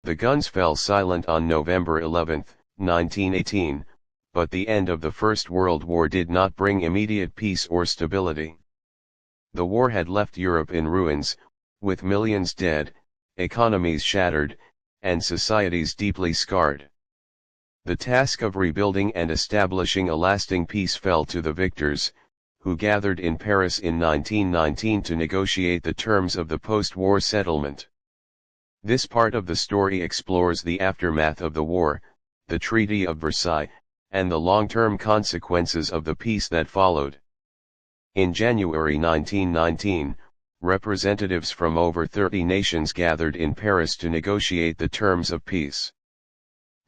The guns fell silent on November 11, 1918, but the end of the First World War did not bring immediate peace or stability. The war had left Europe in ruins, with millions dead, economies shattered, and societies deeply scarred. The task of rebuilding and establishing a lasting peace fell to the victors, who gathered in Paris in 1919 to negotiate the terms of the post-war settlement. This part of the story explores the aftermath of the war, the Treaty of Versailles, and the long-term consequences of the peace that followed. In January 1919, representatives from over 30 nations gathered in Paris to negotiate the terms of peace.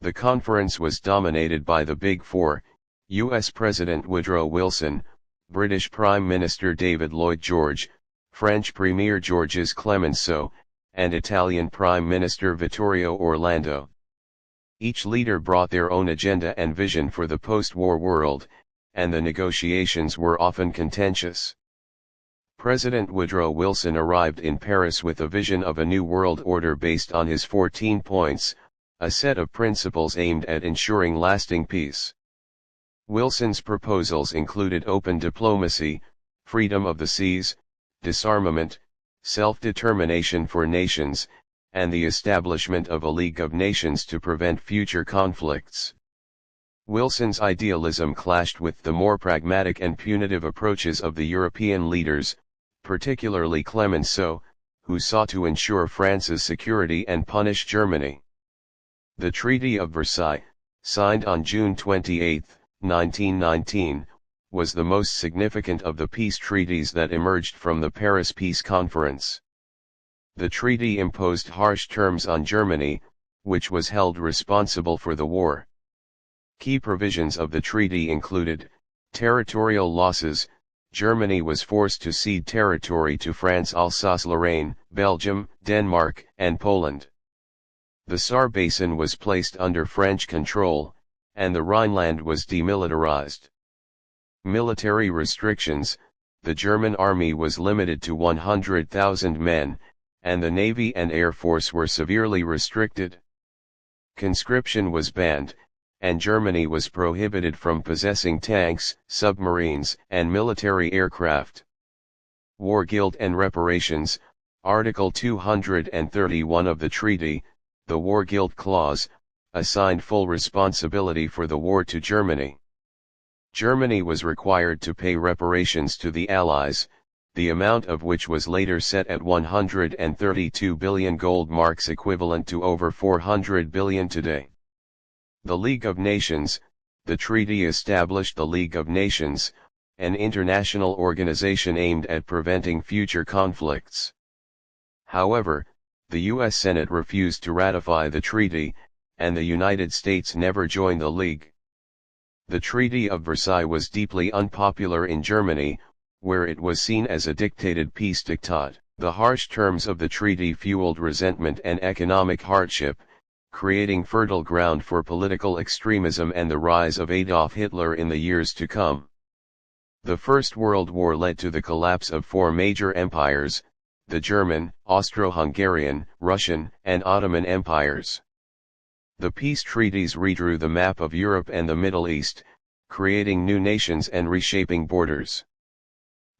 The conference was dominated by the Big Four: U.S. President Woodrow Wilson, British Prime Minister David Lloyd George, French Premier Georges Clemenceau, and Italian Prime Minister Vittorio Orlando. Each leader brought their own agenda and vision for the post-war world, and the negotiations were often contentious. President Woodrow Wilson arrived in Paris with a vision of a new world order based on his 14 points, a set of principles aimed at ensuring lasting peace. Wilson's proposals included open diplomacy, freedom of the seas, disarmament, self-determination for nations, and the establishment of a League of Nations to prevent future conflicts. Wilson's idealism clashed with the more pragmatic and punitive approaches of the European leaders, particularly Clemenceau, who sought to ensure France's security and punish Germany. The Treaty of Versailles, signed on June 28, 1919, was the most significant of the peace treaties that emerged from the Paris Peace Conference. The treaty imposed harsh terms on Germany, which was held responsible for the war. Key provisions of the treaty included territorial losses. Germany was forced to cede territory to France, Alsace-Lorraine, Belgium, Denmark, and Poland. The Saar Basin was placed under French control, and the Rhineland was demilitarized. Military restrictions: the German army was limited to 100,000 men, and the Navy and Air Force were severely restricted. Conscription was banned, and Germany was prohibited from possessing tanks, submarines, and military aircraft. War guilt and reparations: Article 231 of the treaty, the War Guilt Clause, assigned full responsibility for the war to Germany. Germany was required to pay reparations to the Allies, the amount of which was later set at 132 billion gold marks, equivalent to over 400 billion today. The League of Nations: the treaty established the League of Nations, an international organization aimed at preventing future conflicts. However, the U.S. Senate refused to ratify the treaty, and the United States never joined the League. The Treaty of Versailles was deeply unpopular in Germany, where it was seen as a dictated peace diktat. The harsh terms of the treaty fueled resentment and economic hardship, creating fertile ground for political extremism and the rise of Adolf Hitler in the years to come. The First World War led to the collapse of four major empires: the German, Austro-Hungarian, Russian, and Ottoman empires. The peace treaties redrew the map of Europe and the Middle East, creating new nations and reshaping borders.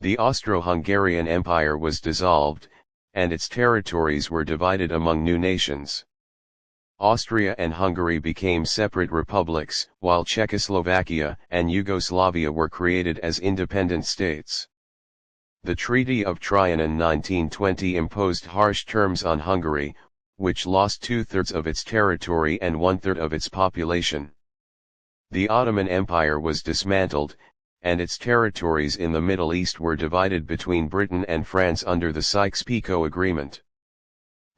The Austro-Hungarian Empire was dissolved, and its territories were divided among new nations. Austria and Hungary became separate republics, while Czechoslovakia and Yugoslavia were created as independent states. The Treaty of Trianon 1920 imposed harsh terms on Hungary, which lost 2/3 of its territory and 1/3 of its population. The Ottoman Empire was dismantled, and its territories in the Middle East were divided between Britain and France under the Sykes-Picot Agreement.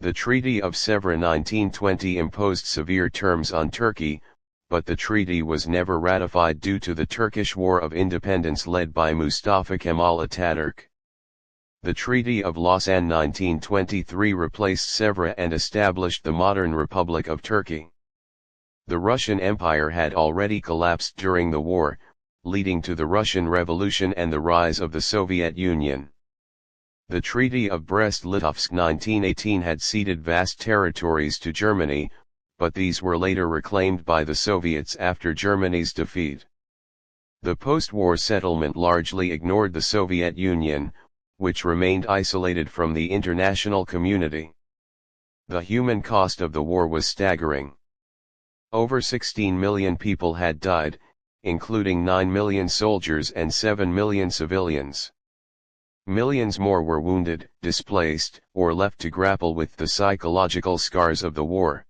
The Treaty of Sèvres 1920 imposed severe terms on Turkey, but the treaty was never ratified due to the Turkish War of Independence led by Mustafa Kemal Ataturk. The Treaty of Lausanne 1923 replaced Sèvres and established the modern Republic of Turkey. The Russian Empire had already collapsed during the war, leading to the Russian Revolution and the rise of the Soviet Union. The Treaty of Brest-Litovsk 1918 had ceded vast territories to Germany, but these were later reclaimed by the Soviets after Germany's defeat. The post-war settlement largely ignored the Soviet Union, which remained isolated from the international community. The human cost of the war was staggering. Over 16 million people had died, including 9 million soldiers and 7 million civilians. Millions more were wounded, displaced, or left to grapple with the psychological scars of the war.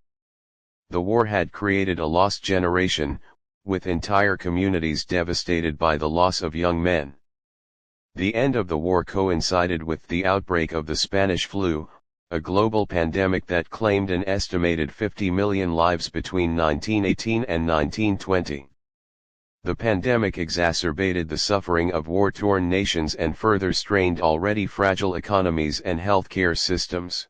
The war had created a lost generation, with entire communities devastated by the loss of young men. The end of the war coincided with the outbreak of the Spanish flu, a global pandemic that claimed an estimated 50 million lives between 1918 and 1920. The pandemic exacerbated the suffering of war-torn nations and further strained already fragile economies and healthcare systems.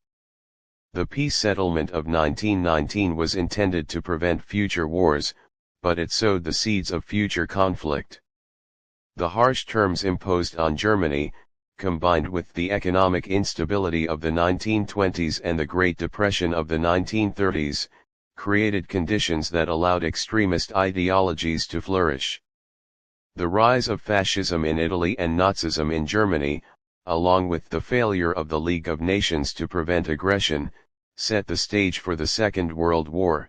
The peace settlement of 1919 was intended to prevent future wars, but it sowed the seeds of future conflict. The harsh terms imposed on Germany, combined with the economic instability of the 1920s and the Great Depression of the 1930s, created conditions that allowed extremist ideologies to flourish. The rise of fascism in Italy and Nazism in Germany, along with the failure of the League of Nations to prevent aggression, set the stage for the Second World War.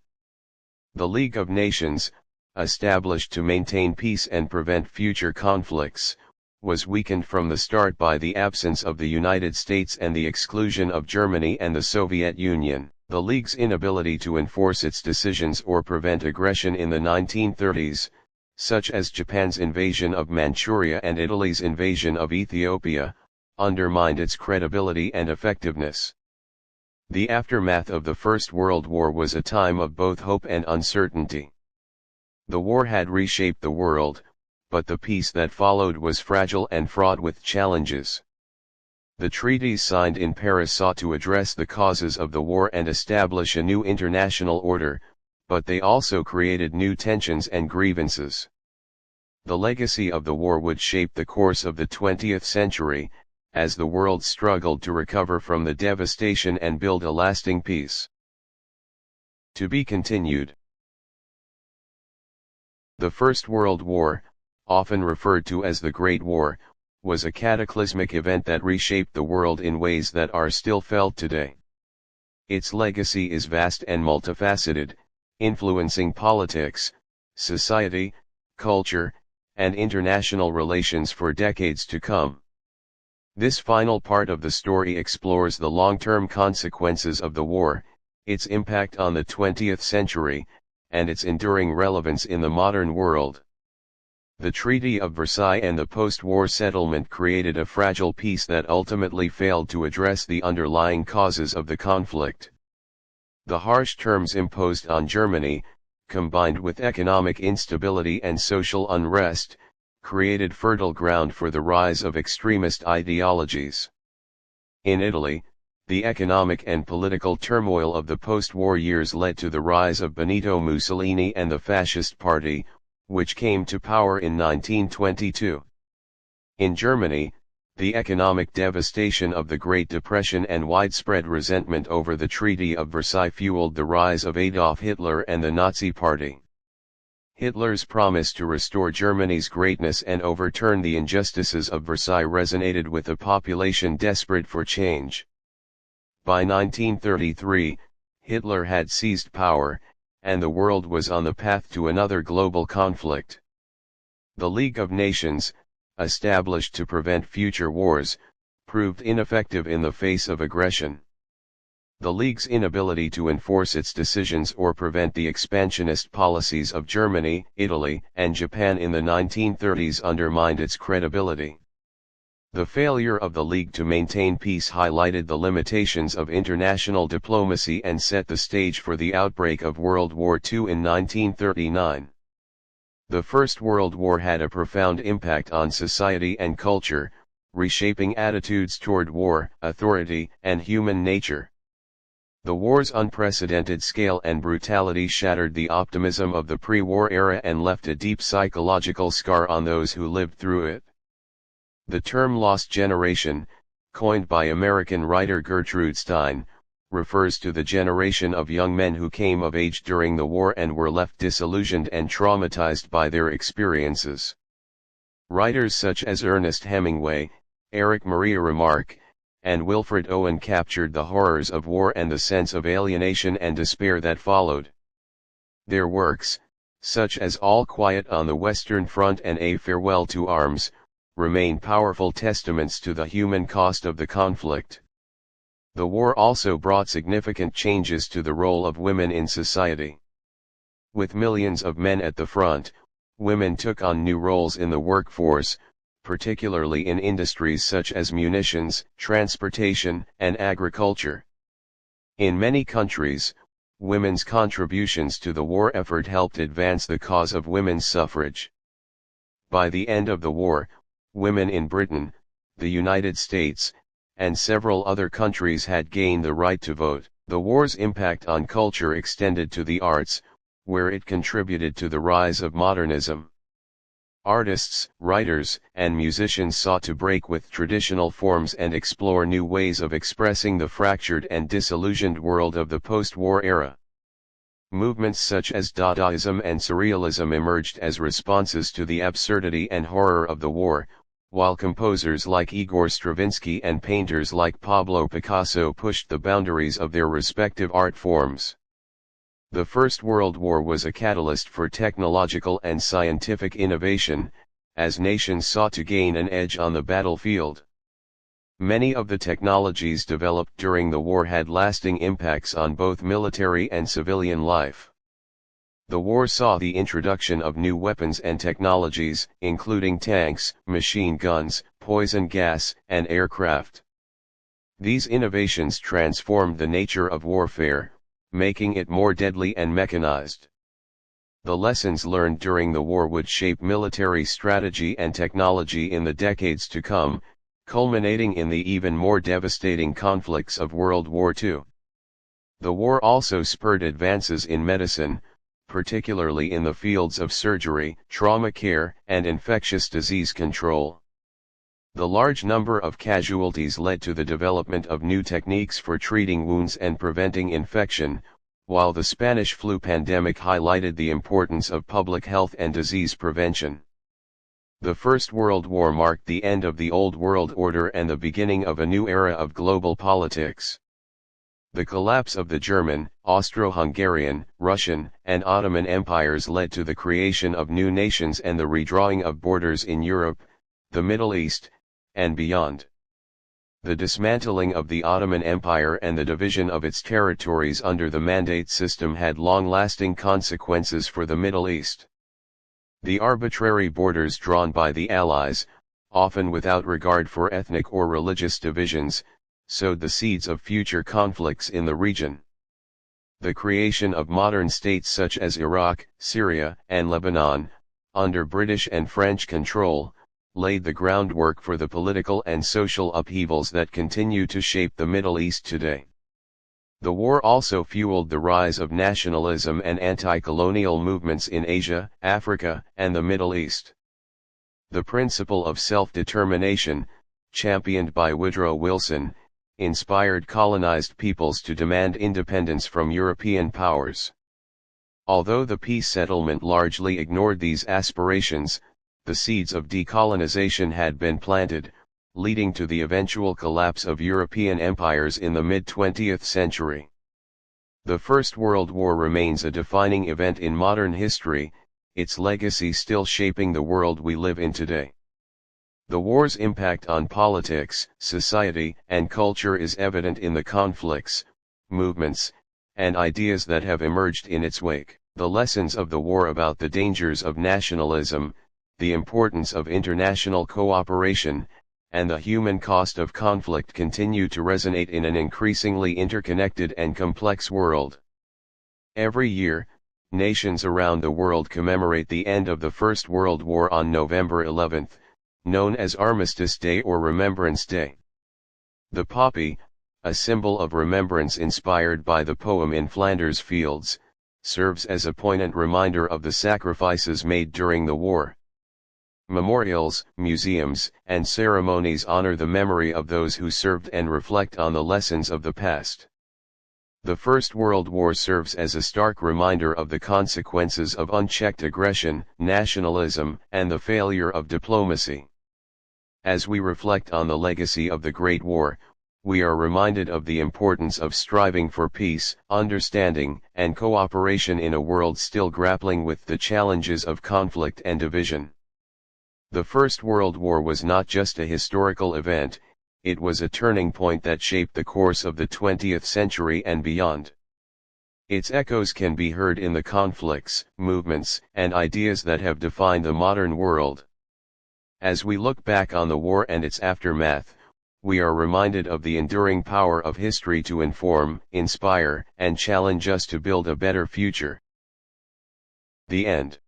The League of Nations, established to maintain peace and prevent future conflicts, was weakened from the start by the absence of the United States and the exclusion of Germany and the Soviet Union. The League's inability to enforce its decisions or prevent aggression in the 1930s, such as Japan's invasion of Manchuria and Italy's invasion of Ethiopia, undermined its credibility and effectiveness. The aftermath of the First World War was a time of both hope and uncertainty. The war had reshaped the world, but the peace that followed was fragile and fraught with challenges. The treaties signed in Paris sought to address the causes of the war and establish a new international order, but they also created new tensions and grievances. The legacy of the war would shape the course of the 20th century, as the world struggled to recover from the devastation and build a lasting peace. To be continued. The First World War, often referred to as the Great War, was a cataclysmic event that reshaped the world in ways that are still felt today. Its legacy is vast and multifaceted, influencing politics, society, culture, and international relations for decades to come. This final part of the story explores the long-term consequences of the war, its impact on the 20th century, and its enduring relevance in the modern world. The Treaty of Versailles and the post-war settlement created a fragile peace that ultimately failed to address the underlying causes of the conflict. The harsh terms imposed on Germany, combined with economic instability and social unrest, created fertile ground for the rise of extremist ideologies. In Italy, the economic and political turmoil of the post-war years led to the rise of Benito Mussolini and the Fascist Party, which came to power in 1922. In Germany, the economic devastation of the Great Depression and widespread resentment over the Treaty of Versailles fueled the rise of Adolf Hitler and the Nazi Party. Hitler's promise to restore Germany's greatness and overturn the injustices of Versailles resonated with a population desperate for change. By 1933, Hitler had seized power, and the world was on the path to another global conflict. The League of Nations, established to prevent future wars, proved ineffective in the face of aggression. The League's inability to enforce its decisions or prevent the expansionist policies of Germany, Italy, and Japan in the 1930s undermined its credibility. The failure of the League to maintain peace highlighted the limitations of international diplomacy and set the stage for the outbreak of World War II in 1939. The First World War had a profound impact on society and culture, reshaping attitudes toward war, authority, and human nature. The war's unprecedented scale and brutality shattered the optimism of the pre-war era and left a deep psychological scar on those who lived through it. The term lost generation, coined by American writer Gertrude Stein, refers to the generation of young men who came of age during the war and were left disillusioned and traumatized by their experiences. Writers such as Ernest Hemingway, Eric Maria Remarque, and Wilfred Owen captured the horrors of war and the sense of alienation and despair that followed. Their works, such as All Quiet on the Western Front and A Farewell to Arms, remain powerful testaments to the human cost of the conflict. The war also brought significant changes to the role of women in society. With millions of men at the front, women took on new roles in the workforce, particularly in industries such as munitions, transportation, and agriculture. In many countries, women's contributions to the war effort helped advance the cause of women's suffrage. By the end of the war, women in Britain, the United States, and several other countries had gained the right to vote. The war's impact on culture extended to the arts, where it contributed to the rise of modernism. Artists, writers, and musicians sought to break with traditional forms and explore new ways of expressing the fractured and disillusioned world of the post-war era. Movements such as Dadaism and Surrealism emerged as responses to the absurdity and horror of the war, while composers like Igor Stravinsky and painters like Pablo Picasso pushed the boundaries of their respective art forms. The First World War was a catalyst for technological and scientific innovation, as nations sought to gain an edge on the battlefield. Many of the technologies developed during the war had lasting impacts on both military and civilian life. The war saw the introduction of new weapons and technologies, including tanks, machine guns, poison gas, and aircraft. These innovations transformed the nature of warfare, making it more deadly and mechanized. The lessons learned during the war would shape military strategy and technology in the decades to come, culminating in the even more devastating conflicts of World War II. The war also spurred advances in medicine, particularly in the fields of surgery, trauma care, and infectious disease control. The large number of casualties led to the development of new techniques for treating wounds and preventing infection, while the Spanish flu pandemic highlighted the importance of public health and disease prevention. The First World War marked the end of the Old World Order and the beginning of a new era of global politics. The collapse of the German, Austro-Hungarian, Russian, and Ottoman empires led to the creation of new nations and the redrawing of borders in Europe, the Middle East, and beyond. The dismantling of the Ottoman Empire and the division of its territories under the Mandate system had long-lasting consequences for the Middle East. The arbitrary borders drawn by the Allies, often without regard for ethnic or religious divisions, sowed the seeds of future conflicts in the region. The creation of modern states such as Iraq, Syria, and Lebanon, under British and French control, laid the groundwork for the political and social upheavals that continue to shape the Middle East today. The war also fueled the rise of nationalism and anti-colonial movements in Asia, Africa, and the Middle East. The principle of self-determination, championed by Woodrow Wilson, inspired colonized peoples to demand independence from European powers. Although the peace settlement largely ignored these aspirations, the seeds of decolonization had been planted, leading to the eventual collapse of European empires in the mid-20th century. The First World War remains a defining event in modern history, its legacy still shaping the world we live in today. The war's impact on politics, society, and culture is evident in the conflicts, movements, and ideas that have emerged in its wake. The lessons of the war about the dangers of nationalism, the importance of international cooperation, and the human cost of conflict continue to resonate in an increasingly interconnected and complex world. Every year, nations around the world commemorate the end of the First World War on November 11, known as Armistice Day or Remembrance Day. The poppy, a symbol of remembrance inspired by the poem In Flanders Fields, serves as a poignant reminder of the sacrifices made during the war. Memorials, museums, and ceremonies honor the memory of those who served and reflect on the lessons of the past. The First World War serves as a stark reminder of the consequences of unchecked aggression, nationalism, and the failure of diplomacy. As we reflect on the legacy of the Great War, we are reminded of the importance of striving for peace, understanding, and cooperation in a world still grappling with the challenges of conflict and division. The First World War was not just a historical event, it was a turning point that shaped the course of the 20th century and beyond. Its echoes can be heard in the conflicts, movements, and ideas that have defined the modern world. As we look back on the war and its aftermath, we are reminded of the enduring power of history to inform, inspire, and challenge us to build a better future. The end.